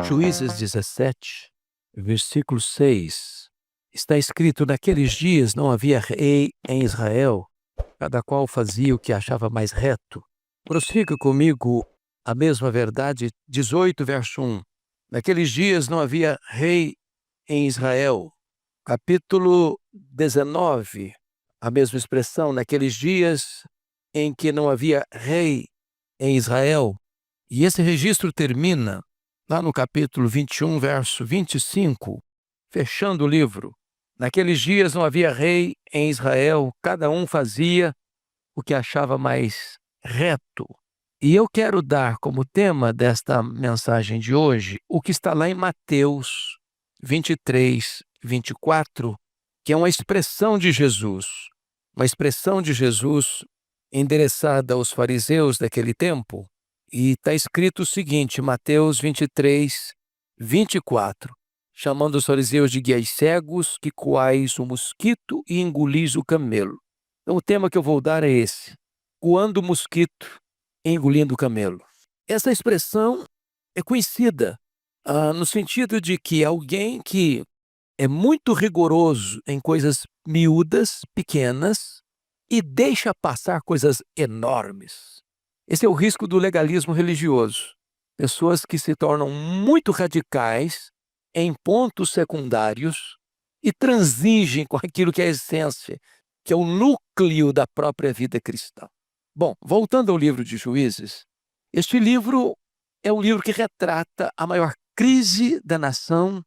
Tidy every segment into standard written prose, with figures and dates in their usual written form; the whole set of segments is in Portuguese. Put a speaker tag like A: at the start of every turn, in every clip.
A: Juízes 17, versículo 6, está escrito: naqueles dias não havia rei em Israel, cada qual fazia o que achava mais reto. Prossiga comigo a mesma verdade, 18, verso 1. Naqueles dias não havia rei em Israel. Capítulo 19, a mesma expressão, naqueles dias em que não havia rei em Israel. E esse registro termina lá no capítulo 21, verso 25, fechando o livro. Naqueles dias não havia rei em Israel, cada um fazia o que achava mais reto. E eu quero dar como tema desta mensagem de hoje o que está lá em Mateus 23, 24, que é uma expressão de Jesus. Uma expressão de Jesus endereçada aos fariseus daquele tempo. E está escrito o seguinte, Mateus 23, 24, chamando os fariseus de guias cegos, que coais o mosquito e engolis o camelo. Então o tema que eu vou dar é esse: coando o mosquito e engolindo o camelo. Essa expressão é conhecida no sentido de que alguém que é muito rigoroso em coisas miúdas, pequenas, e deixa passar coisas enormes. Esse é o risco do legalismo religioso. Pessoas que se tornam muito radicais em pontos secundários e transigem com aquilo que é a essência, que é o núcleo da própria vida cristã. Bom, voltando ao livro de Juízes, este livro é um livro que retrata a maior crise da nação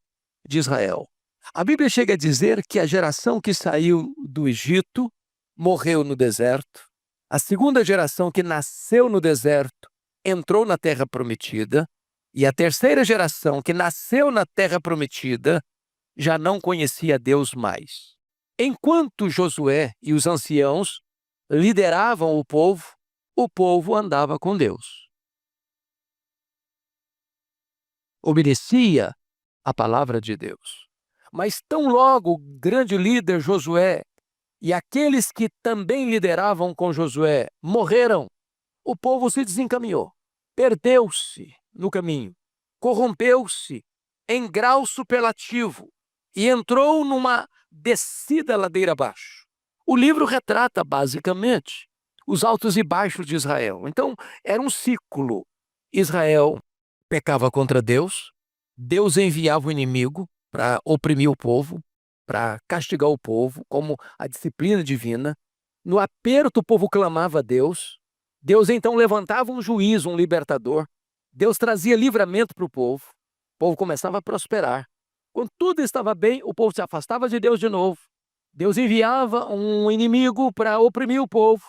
A: de Israel. A Bíblia chega a dizer que a geração que saiu do Egito morreu no deserto. A segunda geração que nasceu no deserto entrou na Terra Prometida. E a terceira geração que nasceu na Terra Prometida já não conhecia Deus mais. Enquanto Josué e os anciãos lideravam o povo andava com Deus. Obedecia a palavra de Deus. Mas tão logo o grande líder Josué e aqueles que também lideravam com Josué morreram, o povo se desencaminhou, perdeu-se no caminho, corrompeu-se em grau superlativo e entrou numa descida ladeira abaixo. O livro retrata, basicamente, os altos e baixos de Israel. Então, era um ciclo. Israel pecava contra Deus, Deus enviava o inimigo para oprimir o povo, para castigar o povo, como a disciplina divina. No aperto, o povo clamava a Deus. Deus então levantava um juiz, um libertador. Deus trazia livramento para o povo começava a prosperar. Quando tudo estava bem, o povo se afastava de Deus de novo. Deus enviava um inimigo para oprimir o povo.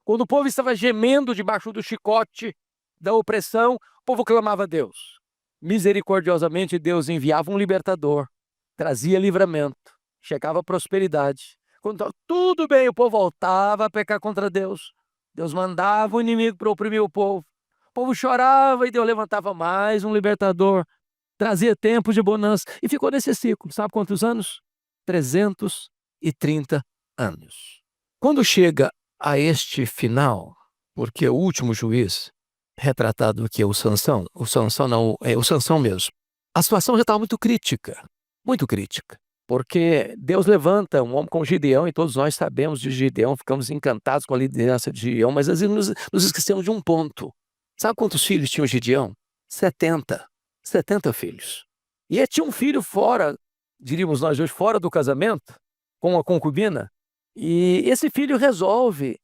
A: Quando o povo estava gemendo debaixo do chicote da opressão, o povo clamava a Deus. Misericordiosamente, Deus enviava um libertador, trazia livramento, chegava a prosperidade. Quando estava tudo bem, o povo voltava a pecar contra Deus. Deus mandava o inimigo para oprimir o povo chorava e Deus levantava mais um libertador, trazia tempo de bonança e ficou nesse ciclo. Sabe quantos anos? 330 anos. Quando chega a este final, porque o último juiz, retratado aqui é o Sansão não, é o Sansão mesmo. A situação já estava muito crítica, porque Deus levanta um homem como Gideão, e todos nós sabemos de Gideão, ficamos encantados com a liderança de Gideão, mas às vezes nos esquecemos de um ponto. Sabe quantos filhos tinha o Gideão? 70 filhos. E ele tinha um filho fora, diríamos nós hoje, fora do casamento, com uma concubina, e esse filho resolve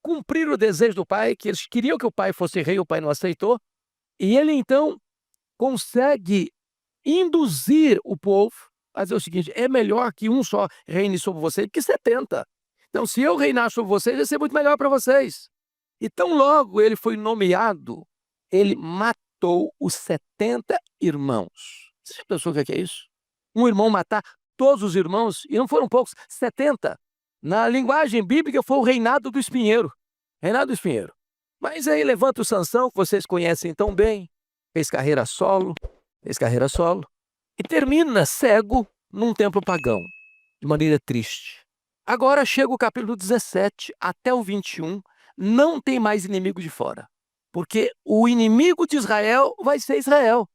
A: cumprir o desejo do pai, que eles queriam que o pai fosse rei, o pai não aceitou, e ele então consegue induzir o povo a dizer o seguinte: é melhor que um só reine sobre vocês do que 70. Então, se eu reinar sobre vocês, vai ser muito melhor para vocês. E tão logo ele foi nomeado, ele matou os 70 irmãos. Você já pensou o que é isso? Um irmão matar todos os irmãos, e não foram poucos, 70. Na linguagem bíblica foi o reinado do espinheiro. Reinado do espinheiro. Mas aí levanta o Sansão, que vocês conhecem tão bem, fez carreira solo, e termina cego num templo pagão, de maneira triste. Agora chega o capítulo 17 até o 21, não tem mais inimigo de fora, porque o inimigo de Israel vai ser Israel.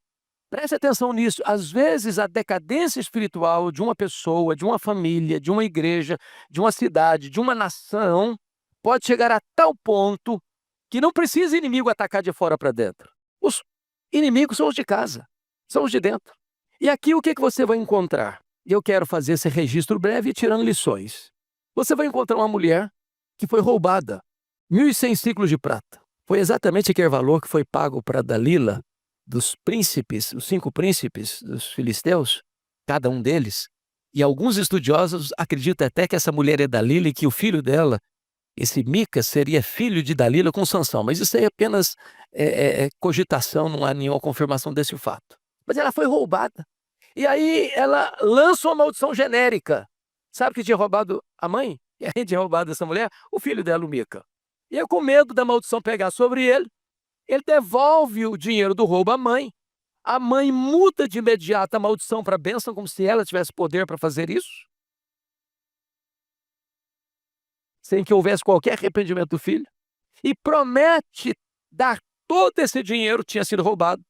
A: Preste atenção nisso. Às vezes, a decadência espiritual de uma pessoa, de uma família, de uma igreja, de uma cidade, de uma nação, pode chegar a tal ponto que não precisa inimigo atacar de fora para dentro. Os inimigos são os de casa, são os de dentro. E aqui o que você vai encontrar? E eu quero fazer esse registro breve tirando lições. Você vai encontrar uma mulher que foi roubada, 1.100 ciclos de prata. Foi exatamente aquele valor que foi pago para Dalila, dos príncipes, os 5 príncipes dos filisteus, cada um deles. E alguns estudiosos acreditam até que essa mulher é Dalila e que o filho dela, esse Mica, seria filho de Dalila com Sansão. Mas isso aí é apenas cogitação, não há nenhuma confirmação desse fato. Mas ela foi roubada. E aí ela lança uma maldição genérica. Sabe que tinha roubado a mãe? E aí tinha roubado essa mulher? O filho dela, o Mica. E eu, com medo da maldição pegar sobre ele devolve o dinheiro do roubo à mãe. A mãe muda de imediato a maldição para a bênção, como se ela tivesse poder para fazer isso, sem que houvesse qualquer arrependimento do filho. E promete dar todo esse dinheiro que tinha sido roubado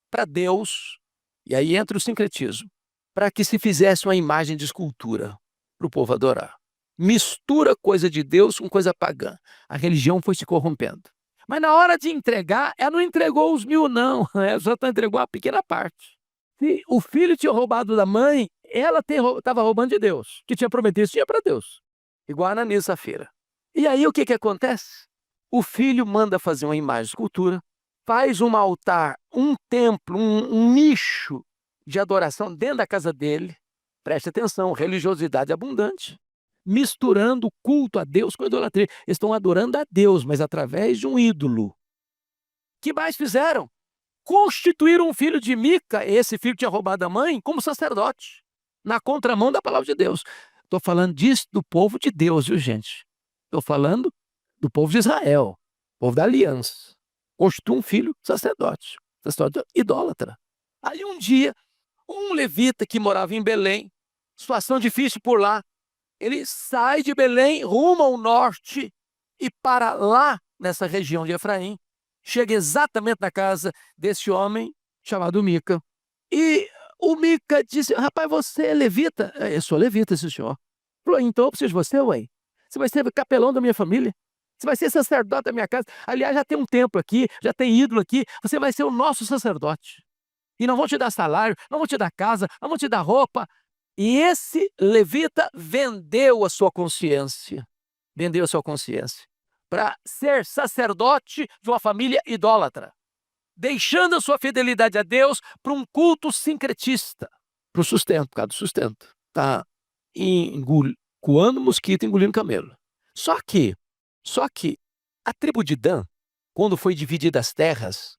A: para Deus. E aí entra o sincretismo, para que se fizesse uma imagem de escultura para o povo adorar. Mistura coisa de Deus com coisa pagã. A religião foi se corrompendo. Mas na hora de entregar, ela não entregou os 1.000, não. Ela só entregou uma pequena parte. Se o filho tinha roubado da mãe, ela estava roubando de Deus. Que tinha prometido isso, tinha para Deus. Igual a Ananias e Safira. E aí o que acontece? O filho manda fazer uma imagem de escultura, faz um altar, um templo, um nicho de adoração dentro da casa dele. Preste atenção, religiosidade abundante. Misturando o culto a Deus com a idolatria. Eles estão adorando a Deus, mas através de um ídolo. O que mais fizeram? Constituíram um filho de Mica, esse filho que tinha roubado a mãe, como sacerdote, na contramão da palavra de Deus. Estou falando disso do povo de Deus, viu, gente? Estou falando do povo de Israel, povo da aliança. Constitui um filho sacerdote idólatra. Aí um dia, um levita que morava em Belém, situação difícil por lá, ele sai de Belém rumo ao norte e para lá, nessa região de Efraim, chega exatamente na casa desse homem chamado Mica. E o Mica disse: rapaz, você é levita? Eu sou levita, sim, senhor. Falou: então eu preciso de você, ué. Você vai ser capelão da minha família. Você vai ser sacerdote da minha casa. Aliás, já tem um templo aqui, já tem ídolo aqui. Você vai ser o nosso sacerdote. E não vão te dar salário, não vão te dar casa, não vão te dar roupa. E esse levita vendeu a sua consciência. Vendeu a sua consciência para ser sacerdote de uma família idólatra, deixando a sua fidelidade a Deus para um culto sincretista, para o sustento, por causa do sustento. Está coando mosquito, engolindo camelo. Só que a tribo de Dan, quando foi dividida as terras,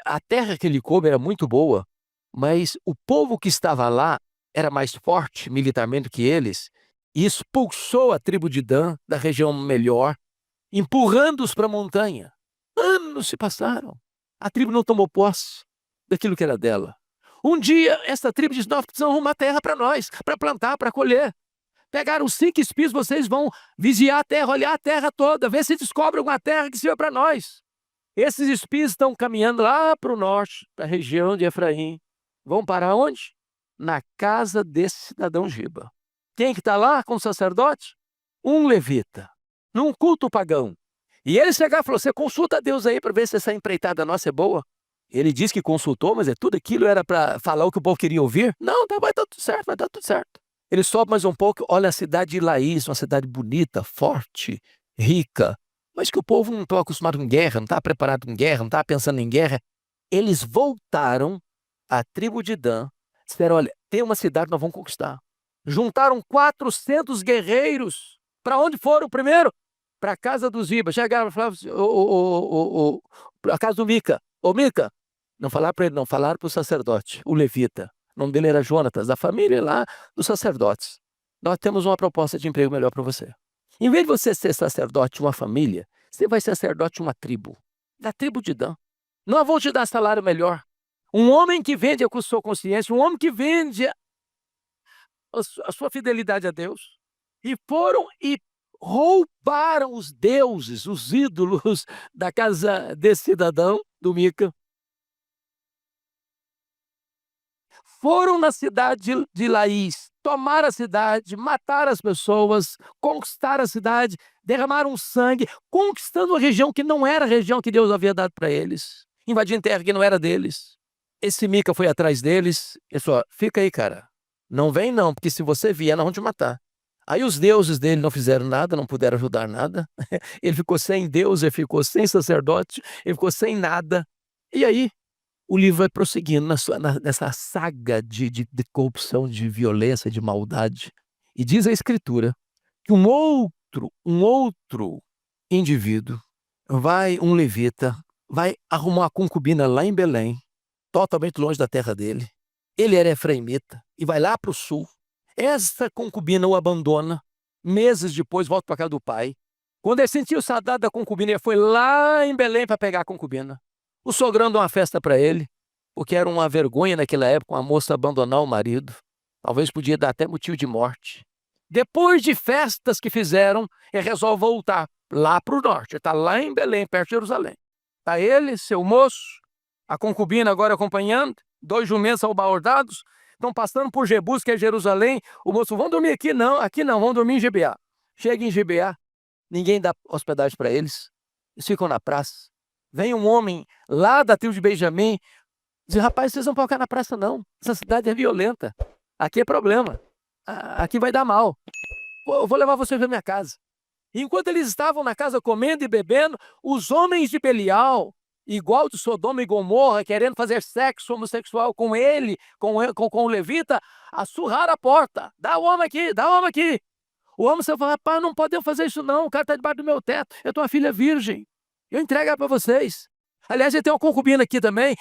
A: a terra que ele coube era muito boa, mas o povo que estava lá era mais forte militarmente que eles e expulsou a tribo de Dan da região melhor, empurrando-os para a montanha. Anos se passaram. A tribo não tomou posse daquilo que era dela. Um dia, essa tribo disse: nós precisamos arrumar terra para nós, para plantar, para colher. Pegaram 5 espias, vocês vão vigiar a terra, olhar a terra toda, ver se descobrem alguma terra que sirva para nós. Esses espias estão caminhando lá para o norte, para a região de Efraim. Vão parar onde? Na casa desse cidadão Giba. Quem que está lá com o sacerdote? Um levita, num culto pagão. E ele chegar e falou: você consulta a Deus aí para ver se essa empreitada nossa é boa. Ele disse que consultou, mas tudo aquilo era para falar o que o povo queria ouvir? Não, vai dar tudo certo, vai dar tudo certo. Ele sobe mais um pouco, olha a cidade de Laís, uma cidade bonita, forte, rica, mas que o povo não está acostumado com guerra, não está preparado com guerra, não está pensando em guerra. Eles voltaram à tribo de Dan, disseram: olha, tem uma cidade que nós vamos conquistar. Juntaram 400 guerreiros. Para onde foram primeiro? Para a casa dos Ziba. Chegaram e falaram: a casa do Mica. Ô Mica, não falaram para ele, não, falaram para o sacerdote, o levita. O nome dele era Jonatas, da família lá dos sacerdotes. Nós temos uma proposta de emprego melhor para você. Em vez de você ser sacerdote de uma família, você vai ser sacerdote de uma tribo, da tribo de Dan. Nós vamos te dar salário melhor. Um homem que vende a sua consciência, um homem que vende a sua fidelidade a Deus. E foram e roubaram os deuses, os ídolos da casa desse cidadão, do Mica. Foram na cidade de Laís, tomaram a cidade, mataram as pessoas, conquistaram a cidade, derramaram sangue, conquistando uma região que não era a região que Deus havia dado para eles, invadindo terra que não era deles. Esse Mica foi atrás deles e falou: fica aí, cara, não vem não, porque se você vier, nós vamos te matar. Aí os deuses dele não fizeram nada, não puderam ajudar nada. Ele ficou sem Deus, ele ficou sem sacerdote, ele ficou sem nada. E aí o livro vai prosseguindo nessa saga de corrupção, de violência, de maldade. E diz a Escritura que um outro indivíduo, um levita, vai arrumar uma concubina lá em Belém, totalmente longe da terra dele. Ele era efraimita e vai lá para o sul. Essa concubina o abandona. Meses depois, volta para casa do pai. Quando ele sentiu saudade da concubina, ele foi lá em Belém para pegar a concubina. O sogrão deu uma festa para ele, porque era uma vergonha naquela época uma moça abandonar o marido. Talvez podia dar até motivo de morte. Depois de festas que fizeram, ele resolve voltar lá para o norte. Ele está lá em Belém, perto de Jerusalém. Está ele, seu moço, a concubina agora acompanhando, 2 jumentos abordados, estão passando por Jebus, que é Jerusalém. O moço: vão dormir aqui não, vão dormir em Gibeá. Chega em Gibeá, ninguém dá hospedagem para eles. Eles ficam na praça. Vem um homem lá da tribo de Benjamim, diz: rapaz, vocês não podem ficar na praça não, essa cidade é violenta, aqui é problema, aqui vai dar mal, eu vou levar vocês para minha casa. E enquanto eles estavam na casa comendo e bebendo, os homens de Belial, igual de Sodoma e Gomorra, querendo fazer sexo homossexual com ele, com o levita, assurraram a porta: dá o homem aqui, dá o homem aqui. O homem falou: rapaz, não podemos fazer isso não, o cara está debaixo do meu teto, eu tenho uma filha virgem, eu entrego ela para vocês. Aliás, eu tenho uma concubina aqui também,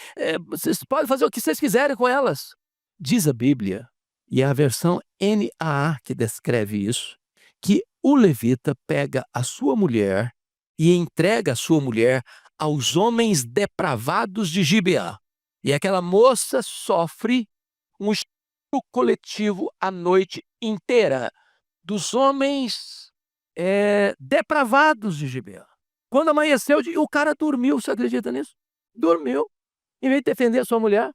A: vocês podem fazer o que vocês quiserem com elas. Diz a Bíblia, e é a versão NAA que descreve isso, que o levita pega a sua mulher e entrega a sua mulher aos homens depravados de Gibeá. E aquela moça sofre um estupro coletivo a noite inteira dos homens depravados de Gibeá. Quando amanheceu, o cara dormiu, você acredita nisso? Dormiu. Em vez de defender a sua mulher,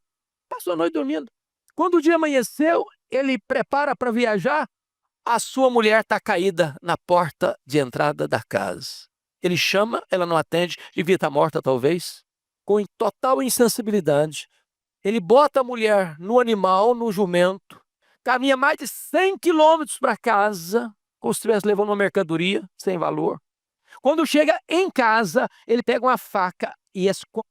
A: passou a noite dormindo. Quando o dia amanheceu, ele prepara para viajar, a sua mulher está caída na porta de entrada da casa. Ele chama, ela não atende, devia estar morta talvez. Com total insensibilidade, ele bota a mulher no animal, no jumento, caminha mais de 100 quilômetros para casa, como se estivesse levando uma mercadoria sem valor. Quando chega em casa, ele pega uma faca e esconde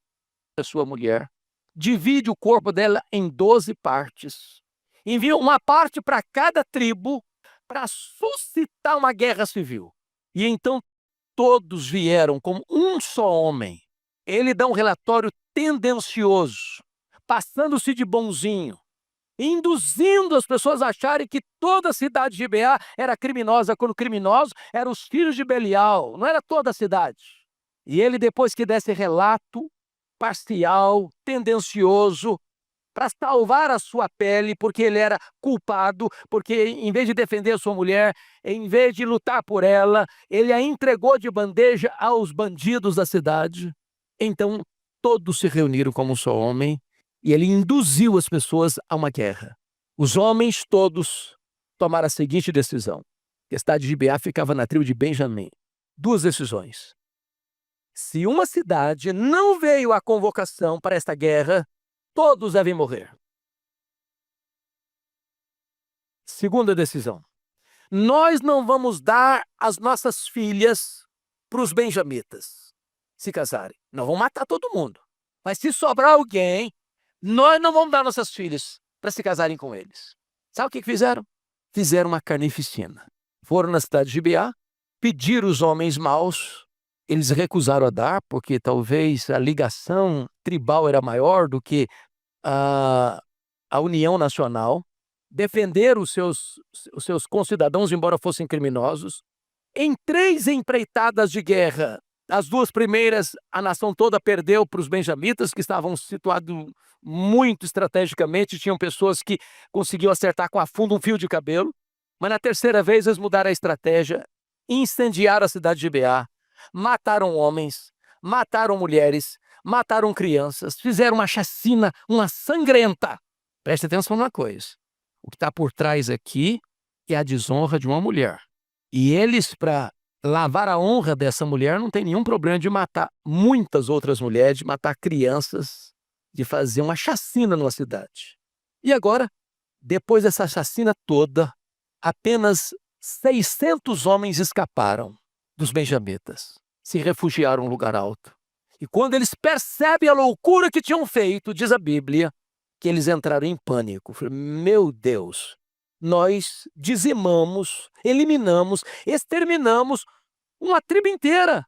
A: a sua mulher, divide o corpo dela em 12 partes, envia uma parte para cada tribo para suscitar uma guerra civil. E então todos vieram como um só homem. Ele dá um relatório tendencioso, passando-se de bonzinho, induzindo as pessoas a acharem que toda a cidade de Gibeá era criminosa, quando criminosos eram os filhos de Belial, não era toda a cidade. E ele, depois que desse relato parcial, tendencioso, para salvar a sua pele, porque ele era culpado, porque em vez de defender a sua mulher, em vez de lutar por ela, ele a entregou de bandeja aos bandidos da cidade. Então todos se reuniram como um só homem, e ele induziu as pessoas a uma guerra. Os homens todos tomaram a seguinte decisão. A cidade de Gibeá ficava na tribo de Benjamim. 2 decisões. Se uma cidade não veio à convocação para esta guerra, todos devem morrer. Segunda decisão. Nós não vamos dar as nossas filhas para os benjamitas se casarem. Não vão matar todo mundo. Mas se sobrar alguém, nós não vamos dar nossas filhas para se casarem com eles. Sabe o que fizeram? Fizeram uma carnificina. Foram na cidade de Gibeá, pediram os homens maus, eles recusaram a dar, porque talvez a ligação tribal era maior do que a união nacional. Defenderam os seus concidadãos, embora fossem criminosos. Em 3 empreitadas de guerra, as 2 primeiras, a nação toda perdeu para os benjamitas, que estavam situados muito estrategicamente, tinham pessoas que conseguiam acertar com a fundo um fio de cabelo. Mas na terceira vez eles mudaram a estratégia, incendiaram a cidade de Gibeá, mataram homens, mataram mulheres, mataram crianças, fizeram uma chacina, uma sangrenta. Preste atenção numa coisa. O que está por trás aqui é a desonra de uma mulher. E eles, para lavar a honra dessa mulher, não tem nenhum problema de matar muitas outras mulheres, de matar crianças, de fazer uma chacina numa cidade. E agora, depois dessa chacina toda, apenas 600 homens escaparam dos benjamitas, se refugiaram em um lugar alto. E quando eles percebem a loucura que tinham feito, diz a Bíblia, que eles entraram em pânico. Meu Deus, nós dizimamos, eliminamos, exterminamos uma tribo inteira,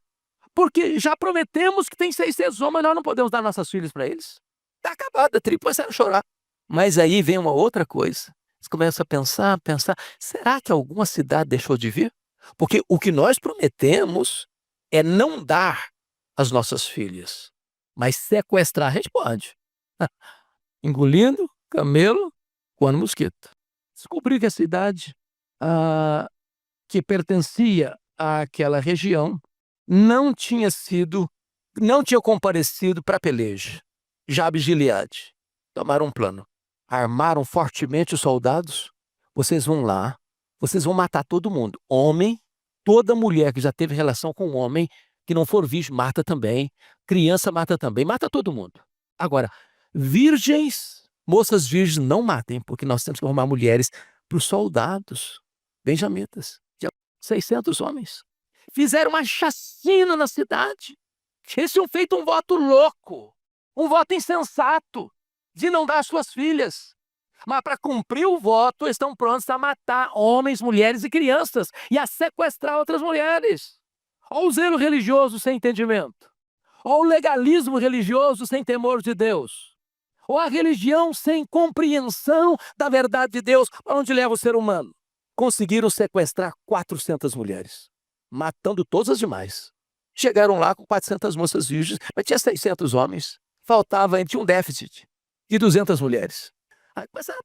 A: porque já prometemos que tem 600 homens, nós não podemos dar nossas filhas para eles. Está acabada a tribo, começaram a chorar. Mas aí vem uma outra coisa. Eles começam a pensar, será que alguma cidade deixou de vir? Porque o que nós prometemos é não dar as nossas filhas, mas sequestrar a gente pode. Engolindo camelo quando mosquito. Descobri que a cidade que pertencia àquela região não tinha comparecido para a peleja. Jabes de Gileade. Tomaram um plano. Armaram fortemente os soldados. Vocês vão lá, vocês vão matar todo mundo. Homem, toda mulher que já teve relação com um homem, que não for virgem, mata também. Criança mata também, mata todo mundo. Agora, virgens, moças virgens não matem, porque nós temos que arrumar mulheres para os soldados, benjamitas, 600 homens. Fizeram uma chacina na cidade. Eles tinham feito um voto louco, um voto insensato, de não dar suas filhas. Mas para cumprir o voto, eles estão prontos a matar homens, mulheres e crianças e a sequestrar outras mulheres. Olha o zelo religioso sem entendimento. Olha o legalismo religioso sem temor de Deus. Ou a religião sem compreensão da verdade de Deus, para onde leva o ser humano. Conseguiram sequestrar 400 mulheres, matando todas as demais. Chegaram lá com 400 moças virgens, mas tinha 600 homens. Faltava, tinha um déficit de 200 mulheres. Aí começaram a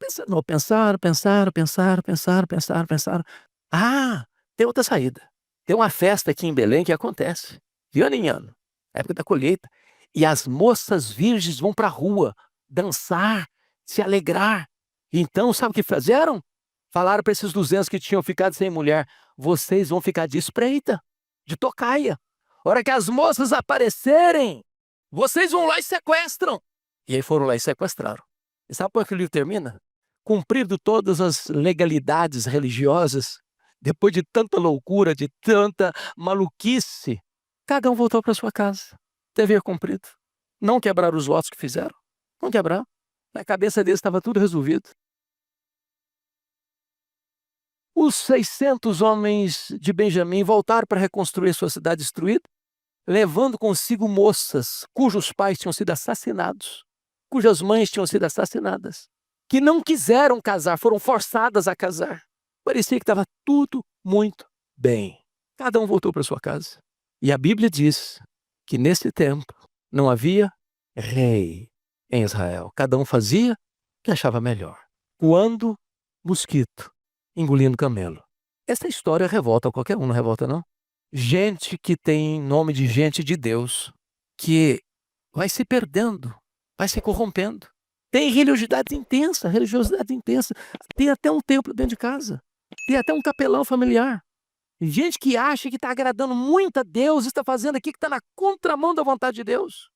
A: pensar. Ah, tem outra saída. Tem uma festa aqui em Belém que acontece, de ano em ano, época da colheita. E as moças virgens vão para a rua dançar, se alegrar. Então, sabe o que fizeram? Falaram para esses 200 que tinham ficado sem mulher, vocês vão ficar de espreita, de tocaia. A hora que as moças aparecerem, vocês vão lá e sequestram. E aí foram lá e sequestraram. E sabe por que o livro termina? Cumprido todas as legalidades religiosas, depois de tanta loucura, de tanta maluquice, cada um voltou para sua casa. Dever cumprido. Não quebraram os votos que fizeram. Não quebraram. Na cabeça deles estava tudo resolvido. Os 600 homens de Benjamim voltaram para reconstruir sua cidade destruída, levando consigo moças cujos pais tinham sido assassinados, cujas mães tinham sido assassinadas, que não quiseram casar, foram forçadas a casar. Parecia que estava tudo muito bem. Cada um voltou para sua casa. E a Bíblia diz que nesse tempo não havia rei em Israel. Cada um fazia o que achava melhor. Coando mosquito, engolindo camelo. Essa história revolta qualquer um, não revolta não? Gente que tem nome de gente de Deus, que vai se perdendo, vai se corrompendo. Tem religiosidade intensa. Tem até um templo dentro de casa. Tem até um capelão familiar. Gente que acha que está agradando muito a Deus, está fazendo aqui que está na contramão da vontade de Deus.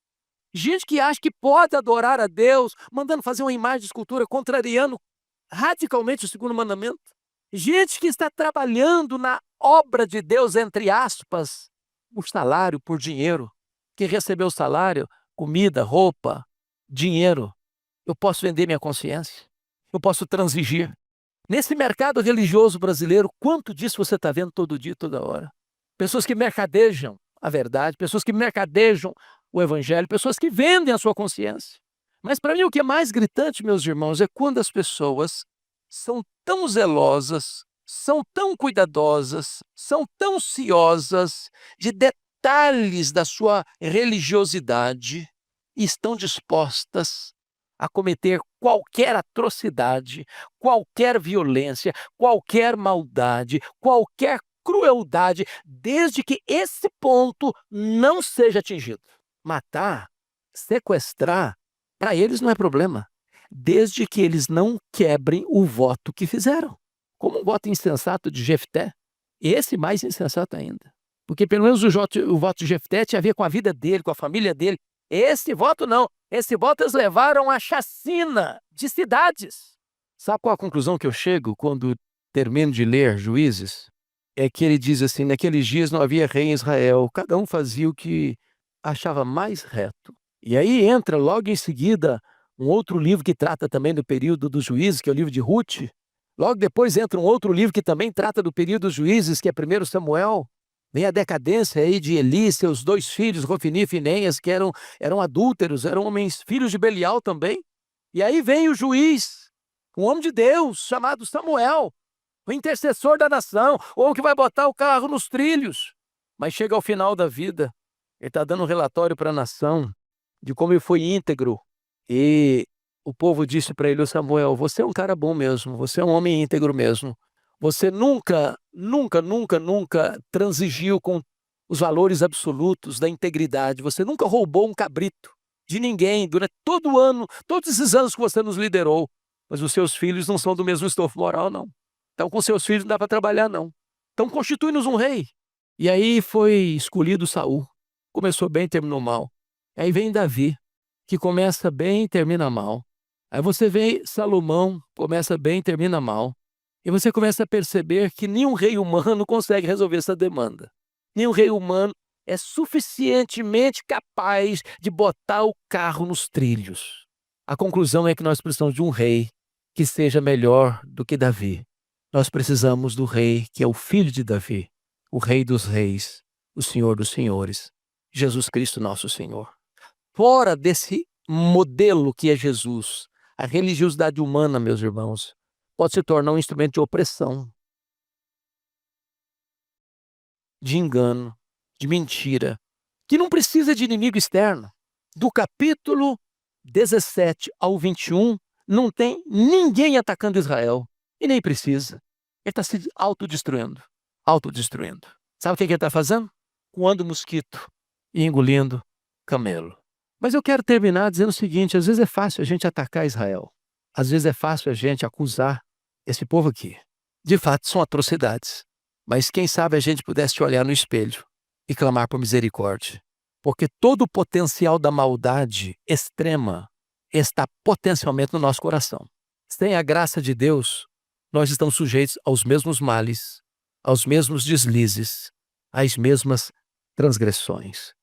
A: Gente que acha que pode adorar a Deus, mandando fazer uma imagem de escultura, contrariando radicalmente o segundo mandamento. Gente que está trabalhando na obra de Deus, entre aspas, por salário, por dinheiro. Que recebeu o salário, comida, roupa, dinheiro. Eu posso vender minha consciência. Eu posso transigir. Nesse mercado religioso brasileiro, quanto disso você está vendo todo dia, toda hora? Pessoas que mercadejam a verdade, pessoas que mercadejam o evangelho, pessoas que vendem a sua consciência. Mas para mim o que é mais gritante, meus irmãos, é quando as pessoas são tão zelosas, são tão cuidadosas, são tão ciosas de detalhes da sua religiosidade e estão dispostas a cometer qualquer atrocidade, qualquer violência, qualquer maldade, qualquer crueldade, desde que esse ponto não seja atingido. Matar, sequestrar, para eles não é problema. desde que eles não quebrem o voto que fizeram. Como um voto insensato de Jefté, esse mais insensato ainda. Porque pelo menos o voto de Jefté tinha a ver com a vida dele, com a família dele. Esse voto não. Esse voto eles levaram à chacina de cidades. Sabe qual a conclusão que eu chego quando termino de ler Juízes? É que ele diz assim, naqueles dias não havia rei em Israel, cada um fazia o que achava mais reto. E aí entra logo em seguida um outro livro que trata também do período dos juízes, que é o livro de Ruth. Logo depois entra um outro livro que também trata do período dos juízes, que é 1 Samuel. Vem a decadência aí de Eli, seus 2 filhos, Rofini e Finéias, que eram adúlteros, eram homens, filhos de Belial também. E aí vem o juiz, um homem de Deus, chamado Samuel, o intercessor da nação, ou que vai botar o carro nos trilhos. Mas chega ao final da vida, ele está dando um relatório para a nação de como ele foi íntegro. E o povo disse para ele, Samuel, você é um cara bom mesmo, você é um homem íntegro mesmo. Você nunca transigiu com os valores absolutos da integridade. Você nunca roubou um cabrito de ninguém durante todo o ano, todos esses anos que você nos liderou. Mas os seus filhos não são do mesmo estofo moral, não. Então com seus filhos não dá para trabalhar, não. Então constitui-nos um rei. E aí foi escolhido Saul. Começou bem e terminou mal. Aí vem Davi, que começa bem e termina mal. Aí você vê Salomão, começa bem e termina mal. E você começa a perceber que nenhum rei humano consegue resolver essa demanda. Nenhum rei humano é suficientemente capaz de botar o carro nos trilhos. A conclusão é que nós precisamos de um rei que seja melhor do que Davi. Nós precisamos do rei que é o filho de Davi, o rei dos reis, o senhor dos senhores, Jesus Cristo nosso Senhor. Fora desse modelo que é Jesus, a religiosidade humana, meus irmãos, pode se tornar um instrumento de opressão, de engano, de mentira, que não precisa de inimigo externo. Do capítulo 17 ao 21, não tem ninguém atacando Israel, e nem precisa. Ele está se autodestruindo. Sabe o que ele está fazendo? Coando mosquito e engolindo camelo. Mas eu quero terminar dizendo o seguinte, às vezes é fácil a gente atacar Israel. Às vezes é fácil a gente acusar esse povo aqui. De fato, são atrocidades. Mas quem sabe a gente pudesse olhar no espelho e clamar por misericórdia. Porque todo o potencial da maldade extrema está potencialmente no nosso coração. Sem a graça de Deus, nós estamos sujeitos aos mesmos males, aos mesmos deslizes, às mesmas transgressões.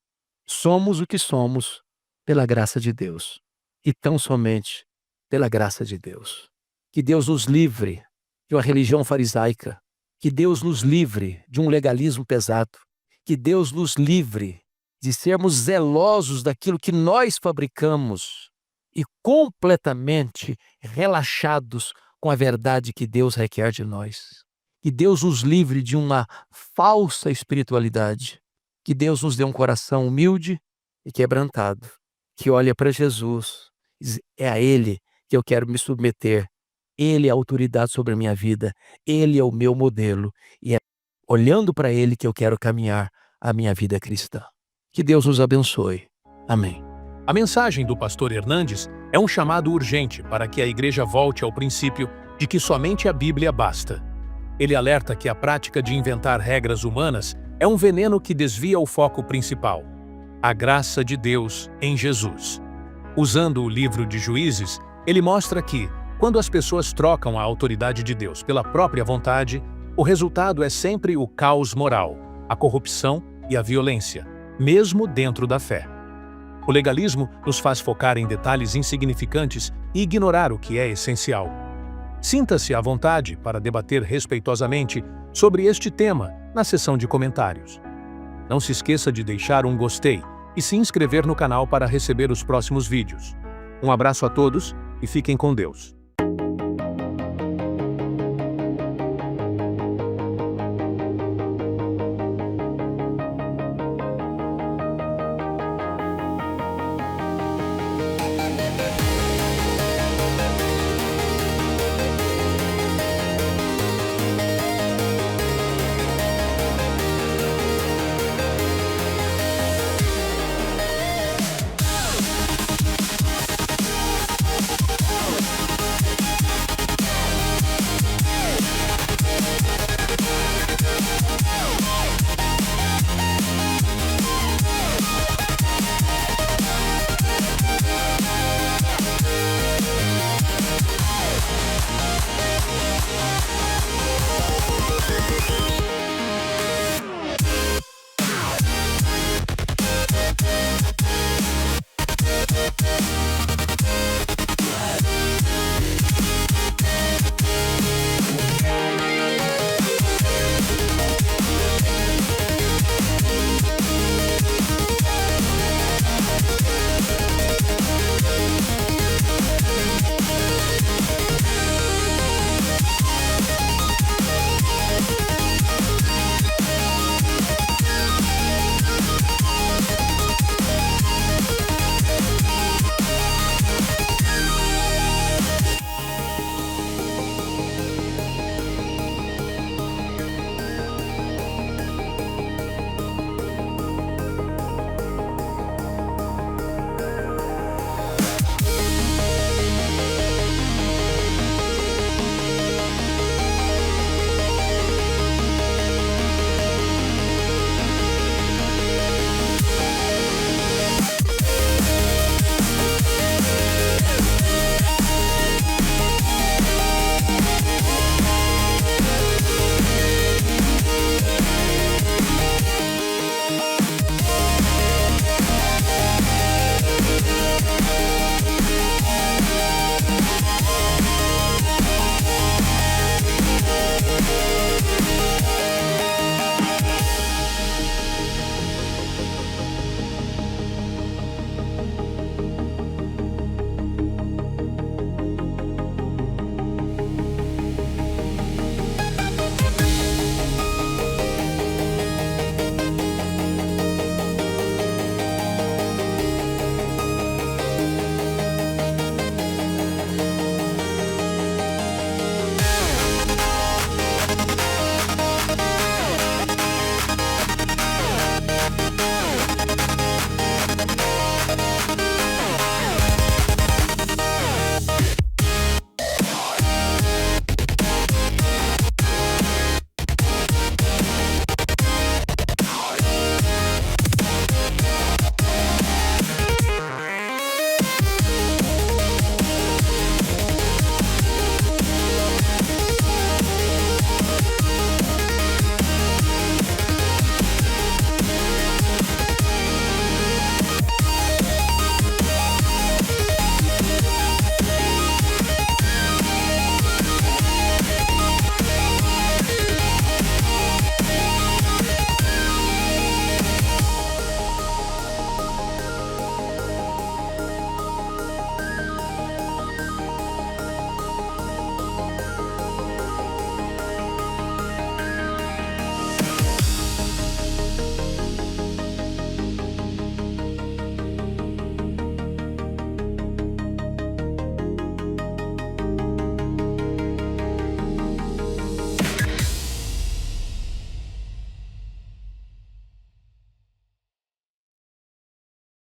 A: Somos o que somos pela graça de Deus. E tão somente pela graça de Deus. Que Deus nos livre de uma religião farisaica. Que Deus nos livre de um legalismo pesado. Que Deus nos livre de sermos zelosos daquilo que nós fabricamos e completamente relaxados com a verdade que Deus requer de nós. Que Deus nos livre de uma falsa espiritualidade. Que Deus nos dê um coração humilde e quebrantado, que olha para Jesus, diz, é a Ele que eu quero me submeter. Ele é a autoridade sobre a minha vida. Ele é o meu modelo. E é olhando para Ele que eu quero caminhar a minha vida cristã. Que Deus nos abençoe. Amém.
B: A mensagem do pastor Hernandes é um chamado urgente para que a igreja volte ao princípio de que somente a Bíblia basta. Ele alerta que a prática de inventar regras humanas é um veneno que desvia o foco principal, a graça de Deus em Jesus. Usando o livro de Juízes, ele mostra que, quando as pessoas trocam a autoridade de Deus pela própria vontade, o resultado é sempre o caos moral, a corrupção e a violência, mesmo dentro da fé. O legalismo nos faz focar em detalhes insignificantes e ignorar o que é essencial. Sinta-se à vontade para debater respeitosamente sobre este tema na seção de comentários. Não se esqueça de deixar um gostei e se inscrever no canal para receber os próximos vídeos. Um abraço a todos e fiquem com Deus.